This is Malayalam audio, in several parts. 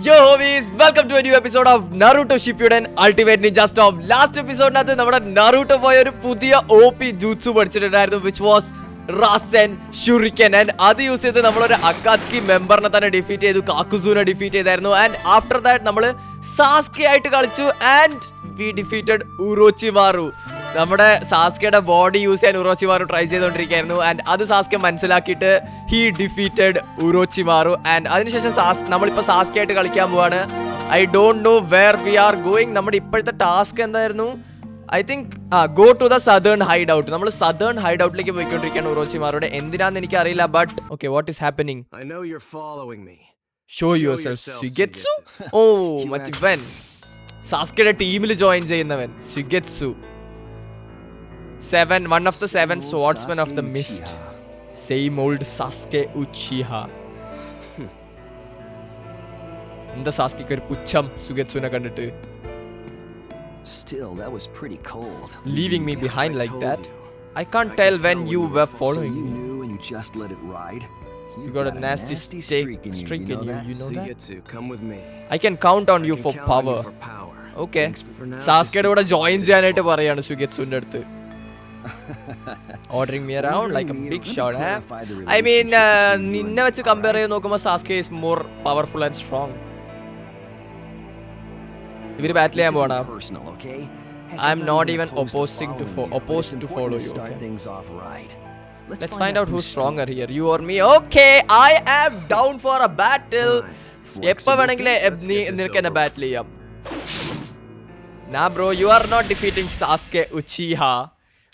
Yo homies, welcome to a new episode of Naruto Shippuden Ultimate Ninja Storm. Last episode nathu nammada Naruto poya oru pudhiya OP jutsu padichittundairunnu which was Rasen Shuriken and adu use cheythu nammal oru Akatsuki member ne thane defeat cheyidu, Kakuzune defeat cheydairunnu and after that nammal Sasuke aayittu kalichu and we defeated Orochimaru. നമ്മുടെ സാസ്കയുടെ ബോഡി യൂസ് ചെയ്യാൻ ഉറോച്ചിമാറു ട്രൈ ചെയ്തുകൊണ്ടിരിക്കുകയായിരുന്നു ആൻഡ് അത് സാസ്കെ മനസ്സിലാക്കിയിട്ട് ഹി ഡിഫീറ്റഡ് ഉറോച്ചിമാറു ആൻഡ് അതിനുശേഷം നമ്മളിപ്പോൾ സാസ്കെ ആയിട്ട് കളിക്കാൻ പോവാണ്. I don't know where we are going. നമ്മുടെ ഇപ്പോഴത്തെ ടാസ്ക് എന്തായിരുന്നു? I think go to the southern hideout. നമ്മൾ സദേൺ ഹൈഡ് ഔട്ടിലേക്ക് പോയിക്കൊണ്ടിരിക്കുകയാണ് ഉറോച്ചിമാറുടെ. എന്തിനാന്ന് എനിക്ക് അറിയില്ല, but okay, what is happening? Show yourself Suigetsu. Oh മച്ചിവൻ സാസ്കയുടെ ടീമിൽ ജോയിൻ ചെയ്യുന്നവൻ ഷിഗെറ്റ്സു. One of the seven swordsmen of the mist. Same old Sasuke Uchiha. എന്താ സാസ്കെക്ക് ഒരു പുച്ഛം സുഗെറ്റ്സുനെ കണ്ടിട്ട്? Still, that was pretty cold. Leaving me behind like that. I can't tell when you were following me. You knew and you just let it ride. You got a nasty streak in you know that? Sugetsu, come with me. I can count on you for power. Okay. സാസ്കയുടെ കൂടെ ജോയിൻ ചെയ്യാനായിട്ട് പറയാണ് സുഗെറ്റ്സുന്റെ അടുത്ത്. Ordering me around like a big shot, eh? I mean, ninne vechu compare cheyi nokkumbol Sasuke is more powerful and strong. Ivaru battle cheyan povana. I'm not even opposed to follow you. Okay? Let's find out who's stronger here, you or me. Okay, I am down for a battle. Eppa venengile ninakku enna battle cheyam. Nah bro, you are not defeating Sasuke Uchiha.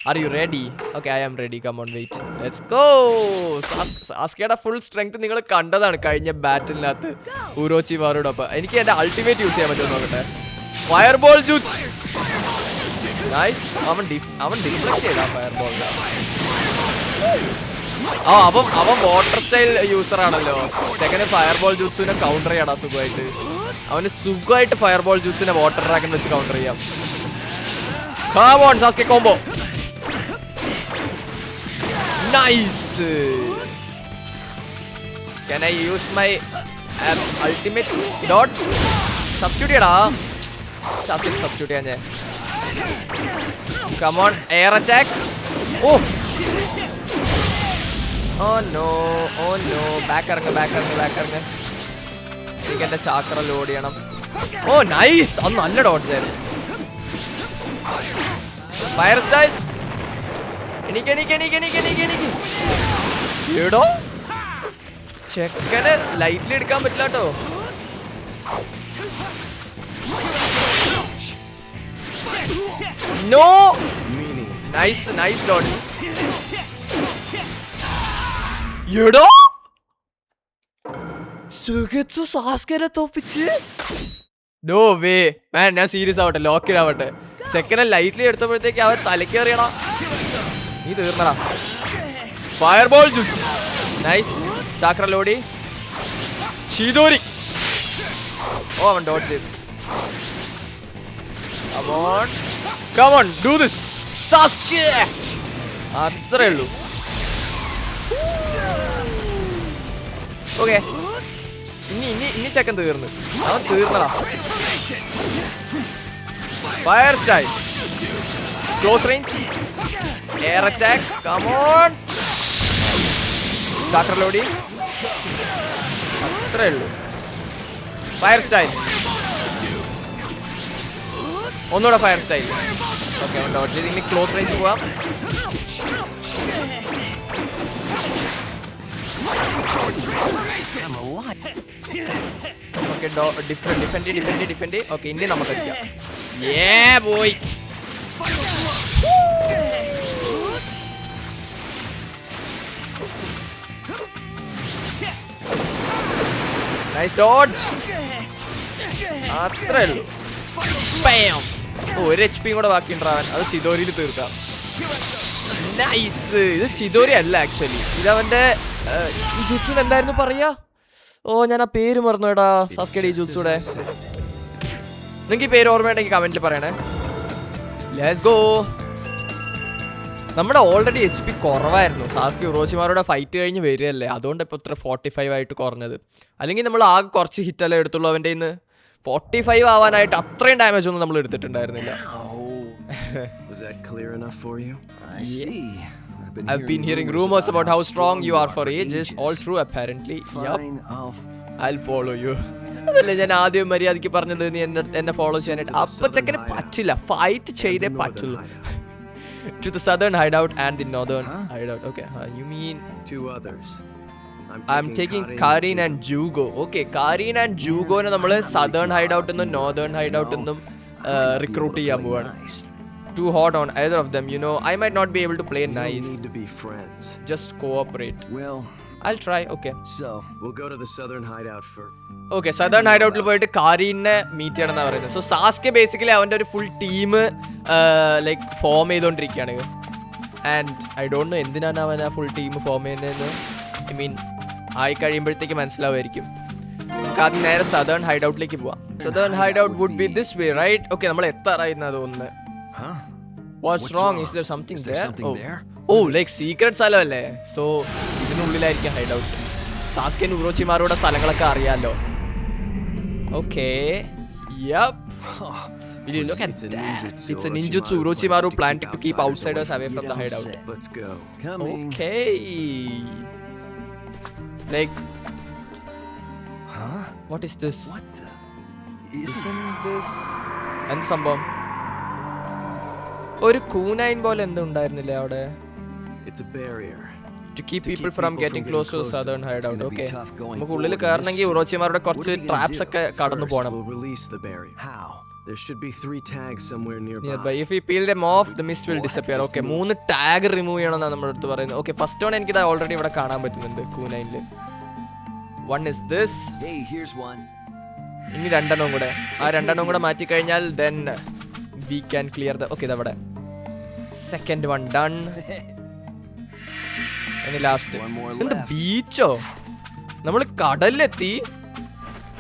Are you ready? Okay, I am ready. Come on, wait. Let's go. സാസ്കയുടെ ഫുൾ സ്ട്രെങ്ത് നിങ്ങൾ കണ്ടതാണ് കഴിഞ്ഞ ബാറ്റിലിനകത്ത് ഉറോച്ചിമാരോടൊപ്പം. എനിക്ക് എന്റെ അൾട്ടിമേറ്റ് യൂസ് ചെയ്യാൻ പറ്റുമോ നോക്കട്ടെ. ഫയർബോൾ ജൂസ്. നൈസ്. അവൻ ഡിഫ്ലക്ട് ചെയ്താ ഫയർബോൾ. അവൻ വാട്ടർ സ്റ്റൈൽ യൂസർ ആണല്ലോ. സെക്കൻഡ് ഫയർബോൾ ജൂസിനെ കൗണ്ടർ ചെയ്യടാ സുഖമായിട്ട്. അവന് സുഖമായിട്ട് ഫയർബോൾ ജൂസിനെ വാട്ടർ ഡ്രാഗൺ വെച്ച് കൗണ്ടർ ചെയ്യാം. Come on, Sasuke combo. Nice. Can I use my ultimate dot? Substitute ചെയ്യടാ. Sasuke substitute ചെയ്യാൻ. Come on, air attack. Oh no. Back ഇറങ്ങ്. എനിക്ക് എന്റെ ചാക്ര ലോഡ് ചെയ്യണം. ഓ നൈസ്. അത് നല്ല ഡോഡ്ജ് ആയിരുന്നു. Fire style. എടോ ചെക്കന് ലൈറ്റ്ലി എടുക്കാൻ പറ്റില്ല കേട്ടോ. നോ. Nice dot. എടോ സുഗെറ്റ്സു സാസ്കെനെ തോപ്പിച്ച്. നോ വേ മാൻ, ഞാൻ സീരിയസ് ആവട്ടെ, ലോക്കിലാവട്ടെ. ചെക്കനെ ലൈറ്റ്ലി എടുത്തപ്പോഴത്തേക്ക് അവൻ തലക്ക് എറിയണ. നീ തീർന്നടാ. ഫയർബോൾ ജൂസ്. നൈസ്. ചാക്ര ലോഡി. ചീതോരി. ഓ അവൻ ഡോട്ട് ചെയ്തു. Come on, do this. Sasuke. അത്രേ ഉള്ളൂ. ഓക്കെ, ഇനി ചെക്കൻ തീർന്നു. അവൻ തീർന്നടാ. Fire style. Close range. Air attack. Come on. Chakra loading. അത്രേ ഉള്ളൂ. Fire style. ഒന്നുകൂടെ ഫയർ സ്റ്റൈൽ. ഓക്കെ, ഇനി ക്ലോസ് റേഞ്ച് പോവാം. Okay, defend. ഓക്കെ, ഇനി നമുക്ക് അടിക്കാം. Yeah boy. Nice dodge. അത്രേ ഉള്ളൂ. Bam. ഒരു HP കൂടെ ബാക്കിയുണ്ടാവാൻ. അത് ചിതോരിയിൽ തീർക്കാം. നൈസ്. ഇത് ചിതോരി അല്ല ആക്ച്വലി. ഇതവന്റെ ഈ ജുത്സുന് എന്തായിരുന്നു പറയാ? ഓ ഞാൻ ആ പേര് മറന്നുടാ. സാസ്കെയുടെ ഈ ജുത്സുടെ നിങ്ങൾക്ക് ഈ പേര് ഓർമ്മയുണ്ടെങ്കിൽ കമന്റിൽ പറയണേ. Let's go. നമ്മുടെ ഓൾറെഡി HP കുറവായിരുന്നു. സാസ്കി ഉറോച്ചിമാരുടെ ഫൈറ്റ് കഴിഞ്ഞ് വരികയല്ലേ, അതുകൊണ്ട് ഇപ്പോൾ ഇത്ര 45 ആയിട്ട് കുറഞ്ഞത്. അല്ലെങ്കിൽ നമ്മൾ ആകെ കുറച്ച് ഹിറ്റല്ലേ എടുത്തുള്ളൂ അവൻ്റെ ഇന്ന്. 45 ആവാനായിട്ട് അത്രയും ഡാമേജ് ഒന്നും നമ്മൾ എടുത്തിട്ടുണ്ടായിരുന്നില്ല. Was that clear enough for you? I see. I've been hearing rumors about how strong you are for ages. All true apparently. Fine, I'll follow you. അതല്ലേ ഞാൻ ആദ്യം മര്യാദയ്ക്ക് പറഞ്ഞത്, നീ എന്നെ ഫോളോ ചെയ്യാനായിട്ട്. അപ്പൊ ചെക്കന് പറ്റില്ല, ഫൈറ്റ് ചെയ്തേ പറ്റുള്ളൂ. To the southern hideout and the northern hideout. Okay, you mean 2 others. I'm taking Karin and Jugo. Okay, Karin and Jugo നെ നമ്മൾ southern hideout എന്നും northern hideout എന്നും റിക്രൂട്ട് ചെയ്യാൻ പോവാണ്. Too hot on either of them, you know. I might not be able to play nice. We need to be friends. Just cooperate. Well, I'll try. Okay. So, we'll go to the southern hideout first. Okay, southern hideout ൽ പോയിട്ട് കാരീനെ മീറ്റ് ചെയ്യണം എന്നാണ് പറയുന്നത്. സോ സാസ്കെ ബേസിക്കലി അവൻ്റെ ഒരു ഫുൾ ടീം ലൈക്ക് ഫോം ചെയ്തുകൊണ്ടിരിക്കുകയാണ്. ആൻഡ് ഐ ഡോണ്ട് നോ എന്തിനാണ് അവൻ ആ ഫുൾ ടീം ഫോം ചെയ്യുന്നതെന്ന്. ഐ മീൻ ആയി കഴിയുമ്പോഴത്തേക്ക് മനസ്സിലാവുമായിരിക്കും. നമുക്ക് ആദ്യം നേരെ സദേൺ ഹൈഡൗട്ടിലേക്ക് പോവാം. Southern hideout would be this way, right? Okay, നമ്മൾ എത്താറായിരുന്നത് തോന്നുന്നു. What's wrong? Is there something there? Oh, like secret സ്ഥലമല്ലേ, സോ ഇതിനുള്ളിലായിരിക്കും ഹൈഡൗട്ട്. സാസ്കെൻ ഉറോച്ചിമാരുടെ സ്ഥലങ്ങളൊക്കെ അറിയാലോ. Okay. Yep. Will you look at that? It's a ninjutsu. Orochimaru planned to keep outsiders away from the hideout. Let's go. Coming. Okay. Like, what is this? What the? Isn't this? എന്ത് സംഭവം? ഒരു കൂനൈൻ പോലെ എന്തോ ഉണ്ടായിരുന്നില്ലേ അവിടെ? It's a barrier. To keep people from getting close to the southern hideout. Okay. നമുക്ക് ഉള്ളിൽ കയറണമെങ്കിൽ ഉറോച്ചിമാരുടെ കുറച്ച് ട്രാപ്സ് ഒക്കെ കടന്നു പോകണം. We'll release the barrier. How? There should be 3 tags somewhere nearby. If we peel them off, the mist will disappear. Okay, 3 tag remove ചെയ്യണമെന്നാണ് നമ്മുടെ അടുത്ത് പറയുന്നത്. ഓക്കെ, ഫസ്റ്റ് വൺ എനിക്കിത് ഓൾറെഡി ഇവിടെ കാണാൻ പറ്റുന്നുണ്ട് കൂനൈനിൽ. One is this. Hey, here's one. ഇനി 2 എണ്ണം കൂടെ. ആ 2 എണ്ണം കൂടെ മാറ്റി കഴിഞ്ഞാൽ then we can clear the. Okay, ഇതവിടെ. Second one done. ഇനി ലാസ്റ്റ്. എന്ത് ബീച്ചോ? നമ്മൾ കടലിലെത്തി.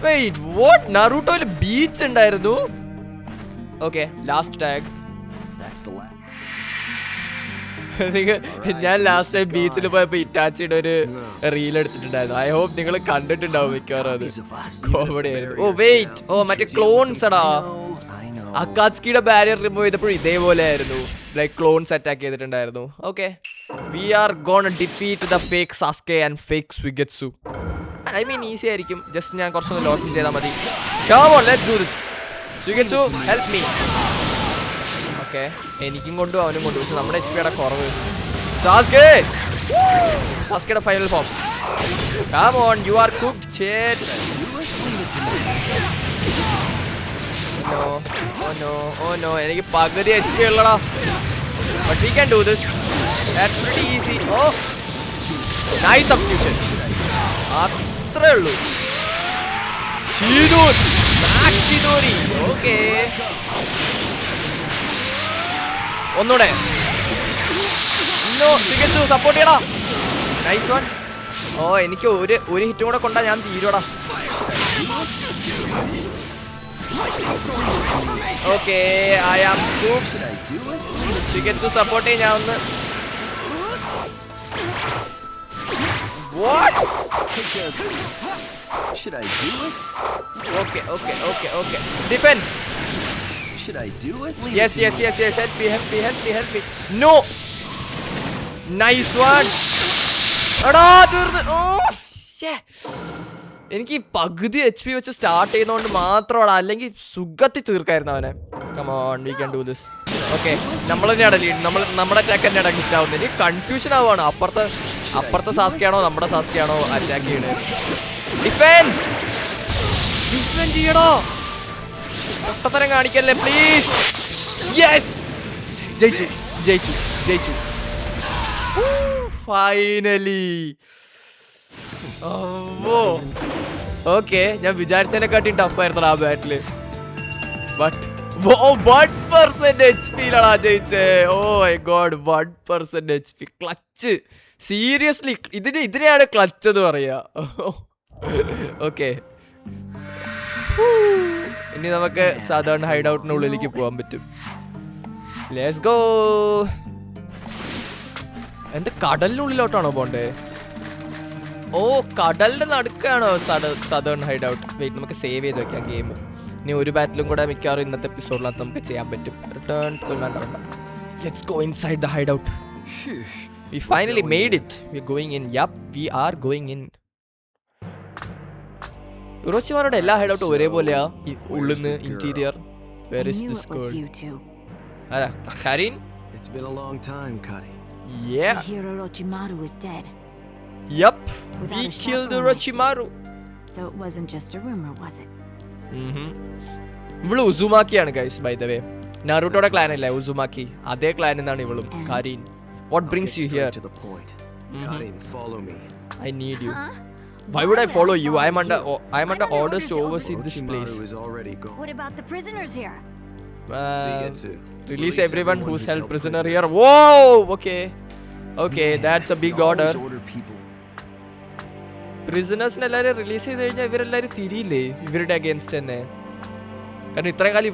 Wait, what? നറൂട്ടോയിൽ ബീച്ച് ഉണ്ടായിരുന്നു? Okay, last tag. That's the last. ഞാൻ ലാസ്റ്റ് ടൈം ബീച്ചിൽ പോയപ്പോ ഇറ്റാച്ചിയുടെ ഒരു റീൽ എടുത്തിട്ടുണ്ടായിരുന്നു. ഐ ഹോപ്പ് നിങ്ങൾ കണ്ടിട്ടുണ്ടാവും മിക്കവാറും. അത് കോമഡി ആയിരുന്നു. ഓ വെയിറ്റ്, ഓ മറ്റേ ക്ലോൺസ് എടാ. അക്കാത്സ്കിയുടെ ബാരിയർ റിമൂവ് ചെയ്തപ്പോൾ ഇതേപോലെ ആയിരുന്നു, ലൈക്ക് ക്ലോൺസ് അറ്റാക്ക് ചെയ്തിട്ടുണ്ടായിരുന്നു. Okay, we are gonna defeat the fake Sasuke and fake Suigetsu. I mean easy ആയിരിക്കും, ജസ്റ്റ് ഞാൻ കുറച്ചൊന്ന് ലോക്ക് ചെയ്താൽ മതി. Come on, let's do this. Suigetsu, help me. Okay, എനിക്കും കൊണ്ടു അവനും കൊണ്ടു, പക്ഷെ നമ്മുടെ HP കുറവ്. സാസ്കെ, സാസ്കെയുടെ final form. Come on, you are cooked, shit. No, oh no, oh no, എനിക്ക് പകുതി HP ഉള്ളടാ. But we can do this. That's pretty easy. Oh, nice substitution. അത്രേ ഉള്ളൂ. ഓക്കെ, ഒന്നൂടെ. സപ്പോർട്ട് ചെയ്യടാ. Nice one. ഓ, എനിക്ക് ഒരു ഹിറ്റും കൂടെ കൊണ്ടാ ഞാൻ തീരുവടാ. Okay, I am cooked. Support ചെയ്യ ഞാൻ ഒന്ന്. What? Should I do it? Okay, okay, okay, okay. Defend. Should I do it? Yes, yes, yes, yes. Help me, help me, help me, help me. No. Nice one. എടാ തീർന്ന്. ഓ ശ്ശേ, എനിക്ക് പകുതി HP വെച്ച് സ്റ്റാർട്ട് ചെയ്യുന്നതുകൊണ്ട് മാത്രമാണ്, അല്ലെങ്കിൽ സുഖത്തിൽ തീർക്കായിരുന്നു അവനെ. Come on, we can do this. Okay, നമ്മൾ തന്നെയാണ് ലീഡ്. നമ്മുടെ അറ്റാക്ക് തന്നെയാണ് ഹിറ്റ് ആവുന്നത്. എനിക്ക് കൺഫ്യൂഷൻ ആവുകയാണ്, അപ്പുറത്തെ സാസ്കയാണോ നമ്മുടെ സാസ്കയാണോ അറ്റാക്ക് ചെയ്യണത്. ഡിഫെൻഡ് ചെയ്യണോ? പൊട്ടത്തരം കാണിക്കല്ലേ പ്ലീസ്. യെസ്, ജയിച്ചു ജയിച്ചു ജയിച്ചു. ഫൈനലി. ഓക്കെ, ഞാൻ വിചാരിച്ചതിനെക്കാട്ടി ടഫായിരുന്നു ആ ബാറ്റില്. ബട്ട് 1% HP ലാണാ ജയിച്ചേ. Oh my God, 1% HP. Clutch, seriously ഇതിനെയാണ് ക്ലച്ച് എന്ന് പറയാ. ഓക്കെ, ഇനി നമുക്ക് സാധാരണ ഹൈഡ് ഔട്ടിനുള്ളിലേക്ക് പോകാൻ പറ്റും. Let's go. എന്താ കടലിനുള്ളിലോട്ടാണോ പോണ്ടേ? ഓ കടലിന്റെ നടുക്കാണോ സദേൺ ഹൈഡ് ഔട്ട്. വെയിറ്റ്, നമുക്ക് സേവ് ചെയ്ത് വെക്കാം ഗെയിം. ഇനി ഒരു ബാറ്റിലും കൂടെ മിക്കവാറും ഇന്നത്തെ എപ്പിസോഡിനകത്ത് നമുക്ക് ചെയ്യാൻ പറ്റും. റിട്ടേൺ വേണ്ട. Let's go inside the hide out. We finally made it. We're going in. Yup, we are going in. ഉറോച്ചിമാരുടെ എല്ലാ ഹൈഡ് ഔട്ടും ഒരേപോലെയാ ഉള്ളിന്ന് interior. Where is this girl? ആരാ? Karin? It's been a long time, Karin. Yeah. I hear Orochimaru is dead. Yup. Without We a killed chaperone, Orochimaru. So it wasn't just a rumor, was it? ഇവള് ഉസുമാക്കിയാണ് ഗൈസ്, ബൈ ദ വേ. നാറൂട്ടോയുടെ ക്ലാൻ അല്ലേ ഉസുമാക്കി? അതേ ക്ലാൻ എന്നാണ് ഇവളും. Karin. What brings you here? To the point. Karin, follow me. I need you. Huh? Why would I follow you? I'm under orders to oversee this place. Orochimaru is already gone. What about the prisoners here? Suigetsu. Release everyone who's held prisoner here. Whoa! Okay, that's a big order. Prisoners-നെ എല്ലാവരും റിലീസ് ചെയ്ത് കഴിഞ്ഞാൽ ഇവരെല്ലാവരും തിരിയില്ലേ ഇവരുടെ അഗേൻസ്റ്റ് തന്നെ? കാരണം ഇത്രയും കാലം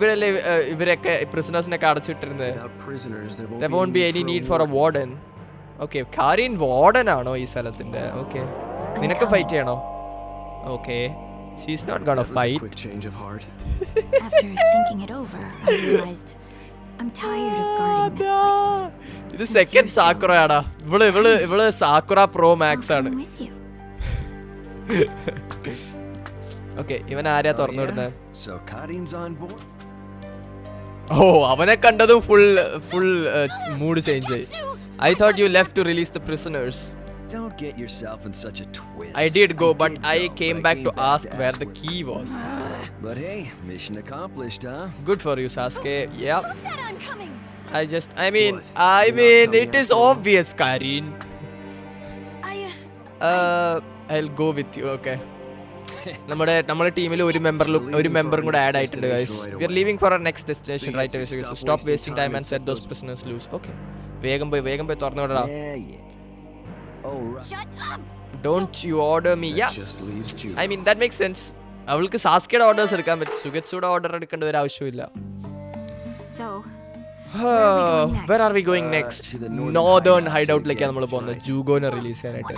ഇവരൊക്കെ പ്രിസണേഴ്സിനൊക്കെ അടച്ചിട്ടിരുന്നത്. There won't be any need for a warden. Okay, Karin warden ആണോ ഈ സ്ഥലത്തിന്റെ? Okay, നിനക്ക് ഫൈറ്റ് ചെയ്യണോ? Okay, she's not gonna fight. After thinking it over, I realized I'm tired of guarding this place. ഇത് സെക്കൻഡ് സാക്കുറ ആടാ. ഇവള് സാക്കുറ പ്രോ മാക്സ് ആണ്. Okay, ഇവൻ ആരെയാ തുറന്നു വിടുന്നത്? So Karin's on board. ഓ, അവനെ കണ്ടതും ഫുൾ മൂഡ് ചേഞ്ച് ആയി. I thought you left to release the prisoners. Don't get yourself in such a twist. I did go, but I came back to ask where the key was. But hey, mission accomplished, huh? Good for you, Sasuke. Yeah. Who said I'm coming? I mean, it is obvious, Karin. I'll go with you, okay. നമ്മുടെ ടീമിൽ ഒരു മെമ്പറും കൂടെ ആഡ് ആയിട്ടുണ്ട് guys. We are leaving for our next destination right away. So stop wasting time and set those prisoners loose. Okay. വേഗം പോയി തുറന്നു വിടടാ. Shut up. Don't you order me. Yeah. I mean, that makes sense. അവൾക്ക് സാസ്കയുടെ ഓർഡേഴ്സ് എടുക്കാൻ പറ്റും. സുഗെറ്റ്സുയുടെ ഓർഡർ എടുക്കേണ്ട ഒരു ആവശ്യമില്ല. So where are we going next? Northern hideoutലേക്കാണ് നമ്മൾ പോകുന്നത്. ജൂഗോനെ റിലീസ് ചെയ്യാനായിട്ട്.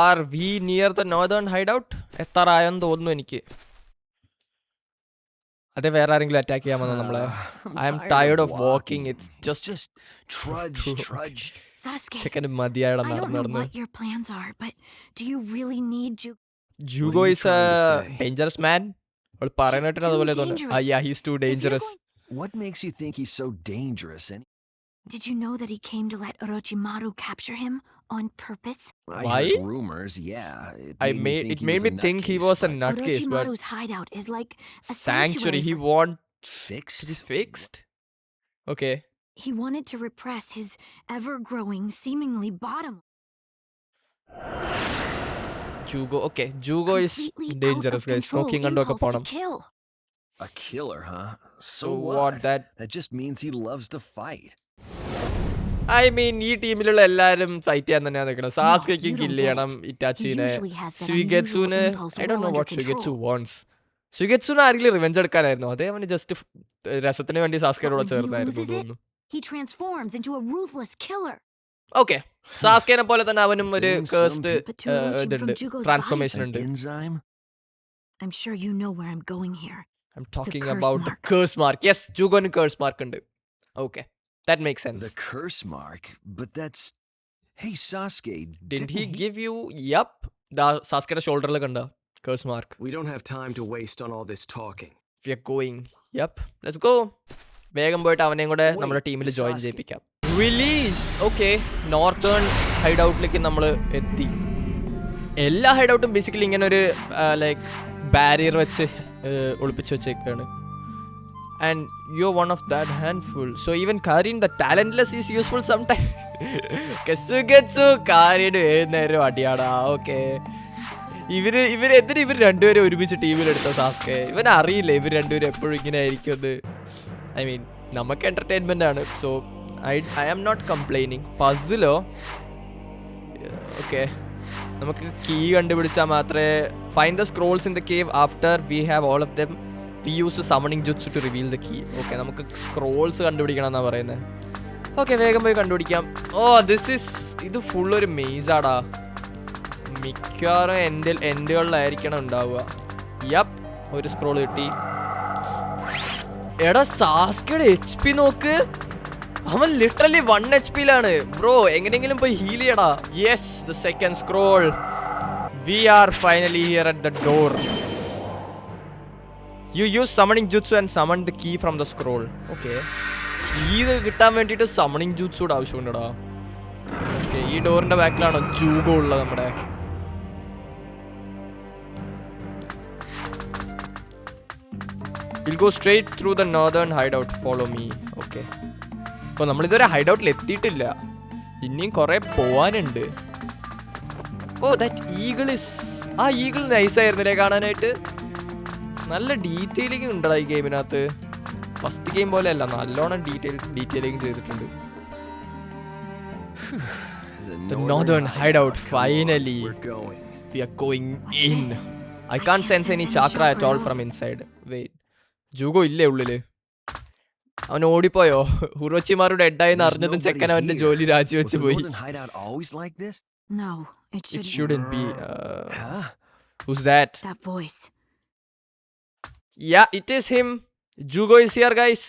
Are we near the northern hideout? എത്താറായെന്ന് തോന്നുന്നു എനിക്ക്. അതെ, വേറെ ആരെങ്കിലും അറ്റാക്ക് ചെയ്യാമെന്നോ നമ്മളെ? I am tired of walking. It's just trudge. Sasuke, ചെക്കന് മതിയായടാ I don't know നടന്ന്. what your plans are, but do you really need Jugo is a dangerous man. അവൾ പറയുന്നിട്ട് അതുപോലെ തോന്നുന്നു. Yeah, he's too dangerous. What makes you think he's so dangerous? Did you know that he came to let Orochimaru capture him on purpose? Why? I heard rumors, yeah. It made me think he was a nutcase, but Orochimaru's hideout is like a sanctuary. He for- wants fixed. to be fixed. Okay. He wanted to repress his ever-growing, seemingly bottom. Jugo. Okay, Jugo is completely out dangerous, of guys. control, Smoking and impulse to ponam. kill. A killer, huh? So what? That just means he loves to fight. I mean, ഈ ടീമിലുള്ള എല്ലാരും ഫൈറ്റ് ചെയ്യാൻ തന്നെയാണ് നിൽക്കുന്നത്. സാസ്കയ്ക്കും കില്ല് ചെയ്യണം ഇറ്റാച്ചിനെ. സുഗെറ്റ്സുന് I don't know what Suigetsu wants. സുഗെറ്റ്സുന് ആരെങ്കിലും റിവെഞ്ച് എടുക്കാനായിരുന്നു. അതേ അവന് ജസ്റ്റ് രസത്തിന് വേണ്ടി സാസ്കയോട് ചേർന്നായിരുന്നു തോന്നുന്നു. He transforms into a ruthless killer. Okay, സാസ്കേനെ പോലെ തന്നെ അവനും ഒരു കേഴ്സ്ഡ് ഇതുണ്ട്, ട്രാൻസ്ഫോർമേഷൻ ഉണ്ട്. I'm sure you know where I'm going here. I'm talking about the curse mark. Yes, Jugoന് curse mark ഉണ്ട്. Okay, that makes sense. The curse mark, but that's... Hey, Sasuke, didn't he give you? Yup, സാസ്കയുടെ ഷോൾഡറിൽ കണ്ട curse mark. We don't have time to waste on all this talking. We are going. Yup, let's go. വേഗം പോയിട്ട് അവനെയും കൂടെ നമ്മുടെ ടീമിൽ ജോയിൻ ചെയ്യിപ്പിക്കാം. റിലീസ്. ഓക്കെ, നോർത്തേൺ ഹൈഡ് ഔട്ടിലേക്ക് നമ്മൾ എത്തി. എല്ലാ ഹൈഡ് ഔട്ടും ബേസിക്കലി ഇങ്ങനെ ഒരു ലൈക്ക് ബാരിയർ വെച്ച് ഒളിപ്പിച്ച് വെച്ചേക്കാണ്. And you are one of that handful. So even Karin the talentless is useful sometimes. Suigetsu Karin നേരം അടിയാടാ. ഓക്കെ, ഇവർ രണ്ടുപേരും ഒരുമിച്ച് ടീമിലെടുത്ത സാസ്കെ. ഇവൻ അറിയില്ല ഇവർ രണ്ടുപേരും എപ്പോഴും ഇങ്ങനെ ആയിരിക്കും. ഐ മീൻ, നമുക്ക് എന്റർടൈൻമെന്റ് ആണ്. So I am not complaining. പസിലോ? ഓക്കെ, നമുക്ക് കീ കണ്ടുപിടിച്ചാൽ മാത്രമേ find the scrolls in the cave. After we have all of them, we use summoning jutsu to reveal the key. Okay, നമുക്ക് സ്ക്രോൾസ് കണ്ടുപിടിക്കണം എന്നാ പറയുന്നത്. ഓക്കെ, വേഗം പോയി കണ്ടുപിടിക്കാം. ഓ ഇത് ഫുൾ ഒരു മെയ്സാടാ. മിക്കവാറും എൻഡുകളിലായിരിക്കണം ഉണ്ടാവുക. യപ്പ്, ഒരു സ്ക്രോൾ കിട്ടി. എടാ സാസ്കയുടെ HP നോക്ക്, അവൻ ലിറ്ററലി 1 HP-ലാണ് ബ്രോ. എങ്ങനെയെങ്കിലും പോയി ഹീൽ ചെയ്യടാ. Yes, the second scroll. We are finally here at the door. You use summoning jutsu and summon the key from the scroll. Okay, key കിട്ടാൻ വേണ്ടിയിട്ട് സമ്മണിംഗ് ജുത്സുടെ ആവശ്യമുണ്ടടാ. ഓക്കെ, ഈ ഡോറിന്റെ ബാക്കിലാണോ ജൂഗോ ഉള്ളത് നമ്മുടെ? We'll go straight through the northern hideout. Follow me. Okay. അപ്പോൾ നമ്മളിതുവരെ ഹൈഡൗട്ടിൽ എത്തിയിട്ടില്ല, ഇനിയും കുറെ പോവാനുണ്ട്. ഓ ദാറ്റ് ഈഗിൾ ഇസ്, ആ ഈഗിൾ നൈസായിരുന്നില്ലേ കാണാനായിട്ട്. നല്ല ഡീറ്റെയിലിംഗ് ഉണ്ടടാ ഈ ഗെയിമിനകത്ത്. ഫസ്റ്റ് ഗെയിം പോലെ അല്ല, നല്ലോണം ഡീറ്റെയിലിംഗ് ചെയ്തിട്ടുണ്ട്. The northern hideout. Finally, we are going in. I can't sense any chakra at all from inside. Wait, ജൂഗോ ഇല്ലേ ഉള്ളില്? അവൻ ഓടിപ്പോയോ? ഹുറോച്ചിമാരുടെ ഡെഡായെന്ന് അറിഞ്ഞതും ചെക്കൻ അവന്റെ ജോലി രാജിവെച്ച് പോയി. No, it It shouldn't. shouldn't be. Who's that? That voice. Yeah, it is him. Jugo is here, guys.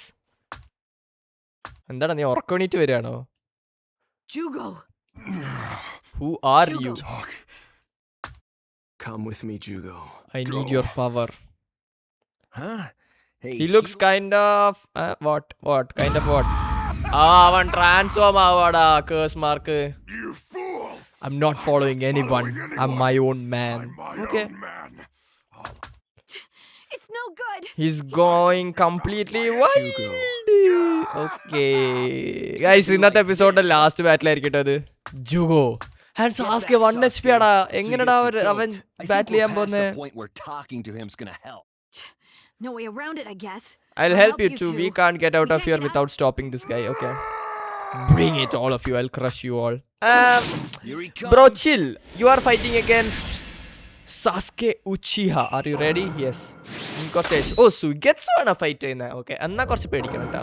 എന്താണ് നീ ഉറക്കണീറ്റ് വരികയാണോ? Jugo. Who are you? Come with me, Jugo. I need your power. Huh? Hey, He looks kind of what? Kind of what? അവൻ ട്രാൻസ്ഫോം ആവാടാ. Curse mark. I'm not following anyone. I'm my own man. Okay. It's no good. He's going completely wild. Okay. Guys, ഇന്നത്തെ എപ്പിസോഡിന്റെ ലാസ്റ്റ് ബാറ്റിൽ ആയിരിക്കട്ടെ അത്. ജൂഗോ ആൻഡ് സാസ്കെ 1 HP ആടാ. എങ്ങനെടാ അവൻ ബാറ്റിൽ ചെയ്യാൻ പോകുന്നത്? No way around it, I guess. I'll help you too. We can't get out of here without stopping this guy. Okay. Bring it, all of you. I'll crush you all. Bro, chill. You are fighting against Sasuke Uchiha. Are you ready? Yes. Oh, Suigetsu ആണ് ഫൈറ്റ് ചെയ്യുന്നത്. ഓക്കെ, എന്നാ കുറച്ച് പേടിക്കണം കേട്ടോ.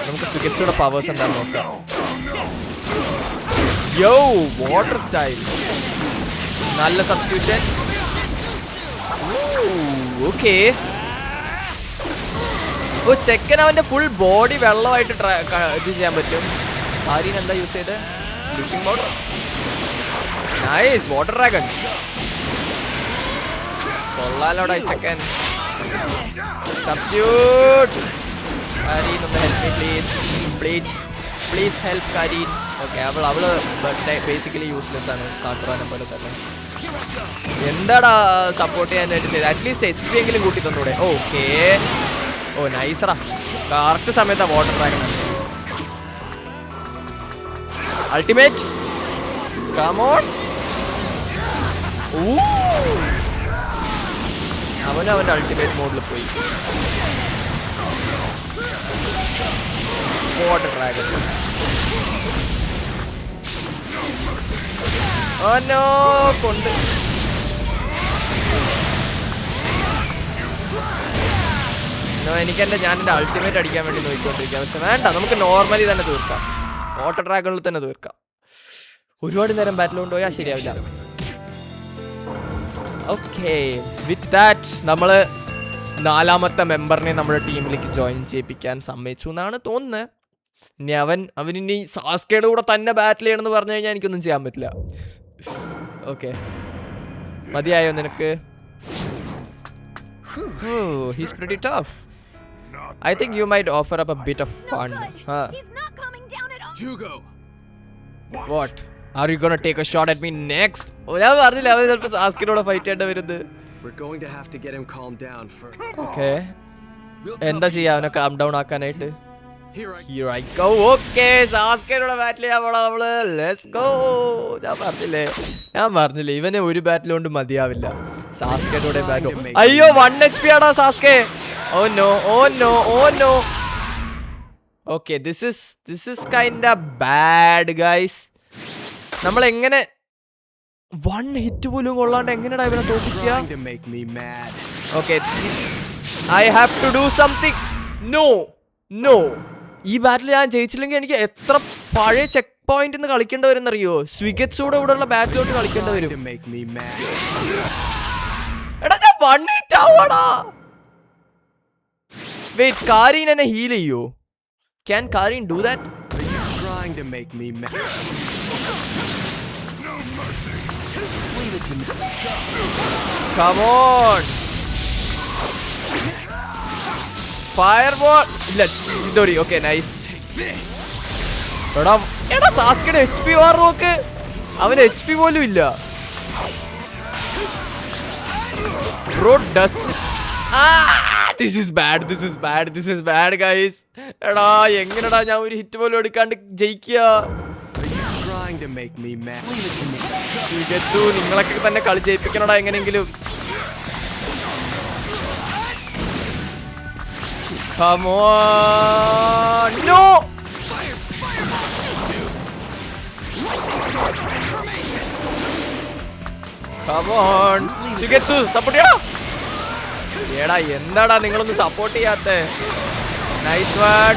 നമുക്ക് സുഗെറ്റ്സുടെ പവേഴ്സ് എന്താണെന്ന് നോക്കാം. യോ, വാട്ടർ സ്റ്റൈൽ. നല്ല സബ്സ്റ്റിറ്റ്യൂഷൻ. ഓക്കെ. ഓ, ചെക്കൻ അവന്റെ ഫുൾ ബോഡി വെള്ളമായിട്ട് ഇത് ചെയ്യാൻ പറ്റും. ആര്യൻ എന്താ യൂസ് ചെയ്ത്? Sleeping powder. Nice, water dragon. കൊള്ളാലോടാ ചെക്കൻ. സബ്സ്റ്റിറ്റ്യൂട്ട്. ആര്യൻ ഒന്ന് help me please help Aryan. Okay, അവള് ബേസിക്കലി യൂസ്ലെസ് ആണ്, സാക്കുറാനെ പോലെ തന്നെ. എന്താടാ സപ്പോർട്ട് ചെയ്യാനായിട്ട് ചെയ്ത്? അറ്റ്ലീസ്റ്റ് HP എങ്കിലും കൂട്ടി തന്നൂടെ? ഓക്കെ. ഓ നൈസടാ, കറക്റ്റ് സമയത്താ water dragon. Ultimate, come on. അവന്റെ അൾട്ടിമേറ്റ് മോഡിൽ പോയി. Water dragon. ഓ നോ, കൊണ്ട്. ഞാൻ എൻ്റെ അൾട്ടിമേറ്റ് അടിക്കാൻ വേണ്ടി നോക്കിക്കൊണ്ടിരിക്കാം. പക്ഷെ വേണ്ട, നമുക്ക് നോർമലി തന്നെ തീർക്കാം. വാട്ടർ ഡ്രാഗണിൽ തന്നെ തീർക്കാം. ഒരുപാട് നേരം ബാറ്റിൽ കൊണ്ടുപോയാൽ ശരിയാവില്ല. ഓക്കെ, വിത്ത് ദാറ്റ് നമ്മൾ 4ാമത്തെ മെമ്പറിനെ നമ്മുടെ ടീമിലേക്ക് ജോയിൻ ചെയ്യിപ്പിക്കാൻ സമ്മതിച്ചു എന്നാണ് തോന്നുന്നത്. ഇനി അവനിനി സാസ്കയുടെ കൂടെ തന്നെ ബാറ്റിൽ ചെയ്യണമെന്ന് പറഞ്ഞു കഴിഞ്ഞാൽ എനിക്കൊന്നും ചെയ്യാൻ പറ്റില്ല. ഓക്കെ, മതിയായോ നിനക്ക്? He's pretty tough. I think you might offer up a bit of fun. He's not coming down at all. Jugo! What? Are you gonna take a shot at me next? ഞാൻ പറഞ്ഞില്ല അവൻ ചിലപ്പോൾ സാസ്കിനോട് ഫൈറ്റ് ചെയ്യേണ്ടി വരുന്നത്. We're going to have to get him calmed down first. Okay. എന്താ ചെയ്യാ അവനെ കാം ഡൗൺ ആക്കാനായിട്ട്? Here I go. Okay, സാസ്കിനോട് ബാറ്റിൽ ചെയ്യാൻ പോടാ നമ്മള്. Let's go. ഞാൻ പറഞ്ഞില്ലേ ഇവനെ ഒരു ബാറ്റിൽ കൊണ്ട് മതിയാവില്ല. സാസ്കയുടെ ബാറ്റോ. അയ്യോ, 1 HP ആടാ സാസ്കെ. Oh no. Okay, this is kinda bad, guys. നമ്മൾ എങ്ങനെ 1 ഹിറ്റ് പോലും കൊള്ളാണ്ട് എങ്ങനെയാ ഇവനെ തോൽപ്പിക്കുക? Okay, I have to do something. No. ഈ ബാറ്റിൽ ഞാൻ ജയിച്ചില്ലെങ്കിൽ എനിക്ക് എത്ര പഴയ ചെക്ക് പോയിന്റ് നിന്ന് കളിക്കേണ്ടി വരും എന്നറിയോ? സ്വിഗറ്റ്സൂടെ ഇവിടെ ഉള്ള ബാറ്റിലോട്ട് കളിക്കേണ്ടി വരും. To make me mad. എടാ ഞാൻ 1 hit ആവാടാ. വെയിറ്റ്, കാരീൻ എന്നെ ഹീൽ ചെയ്യോ? Can Karin do that? Are you trying to make me mad? Leave it to me. Let's go. Come on. Fireball. ഇല്ല, ഇതോടി. Okay, nice. എടാ സാസ്കയുടെ HP വാർ നോക്ക്. അവന് HP പോലും ഇല്ല. Bro does. This is bad. This is bad. This is bad, guys. എടാ എങ്ങനെടാ ഞാൻ ഒരു ഹിറ്റ് പോലും എടുക്കാണ്ട് ജയിക്കുക? Are you trying to make me mad? Leave it to me. Let's go. സ്വിഗറ്റ്സു നിങ്ങളൊക്കെ തന്നെ കളി ജയിപ്പിക്കണടാ എങ്ങനെങ്കിലും. Come on. No. Come on. Suigetsu support ചെയ്യടാ. എടാ എന്താടാ നിങ്ങളൊന്ന് സപ്പോർട്ട് ചെയ്യാത്തെ? Nice one.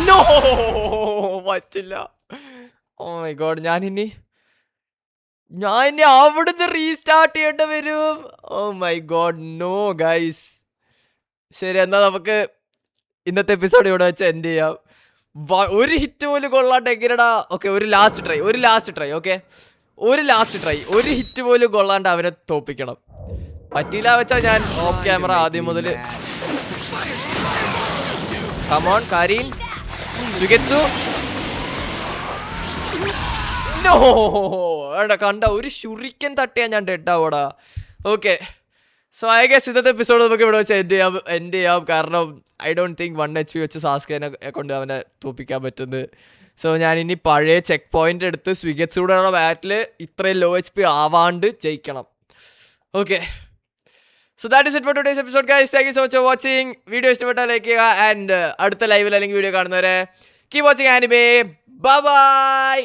നോ പറ്റില്ല. ഓ മൈ ഗോഡ്, ഞാൻ ഇനി അവിടുന്ന് റീസ്റ്റാർട്ട് ചെയ്യേണ്ടി വരും. Oh my god, no guys. ശരി, എന്നാ നമുക്ക് ഇന്നത്തെ എപ്പിസോഡ് ഇവിടെ വെച്ച് എൻഡ് ചെയ്യാം. ഒരു ഹിറ്റ് പോലും കൊള്ളാണ്ട് എങ്ങനെടാ? ഓക്കെ, ഒരു ലാസ്റ്റ് ട്രൈ. ഓക്കെ, ഒരു ഹിറ്റ് പോലും കൊള്ളാണ്ട് അവനെ തോപ്പിക്കണം. പറ്റില്ല വെച്ചാൽ ഞാൻ ഓഫ് ക്യാമറ ആദ്യം മുതൽ. കമോൺ കാരീൻ. സ്വിഗറ്റ്സു. നോ, എടാ കണ്ട ഒരു ഷുറിക്കൻ തട്ടിയാ ഞാൻ ഡെഡ് ആവോടാ. ഓക്കെ, സോ ഐ ഗെസ് ഇന്നത്തെ എപ്പിസോഡ് നമുക്ക് ഇവിടെ വെച്ച് എൻഡ് ചെയ്യാം. കാരണം ഐ ഡോണ്ട് തിങ്ക് 1 HP വെച്ച് സാസ്കേനെ കൊണ്ട് അവനെ തോപ്പിക്കാൻ പറ്റുന്നത്. സോ ഞാൻ ഇനി പഴയ ചെക്ക് പോയിന്റ് എടുത്ത് സ്വിഗറ്റ്സൂടെയുള്ള ബാറ്റിൽ ഇത്രയും ലോ HP ആവാണ്ട് ജയിക്കണം. Okay, so that is it for today's episode guys. Thank you so much for watching. Video ഇഷ്ടപ്പെട്ടാൽ ലൈക്ക് ചെയ്യുക. ആൻഡ് അടുത്ത ലൈവിൽ അല്ലെങ്കിൽ വീഡിയോ കാണുന്നവരെ keep watching anime. Bye bye.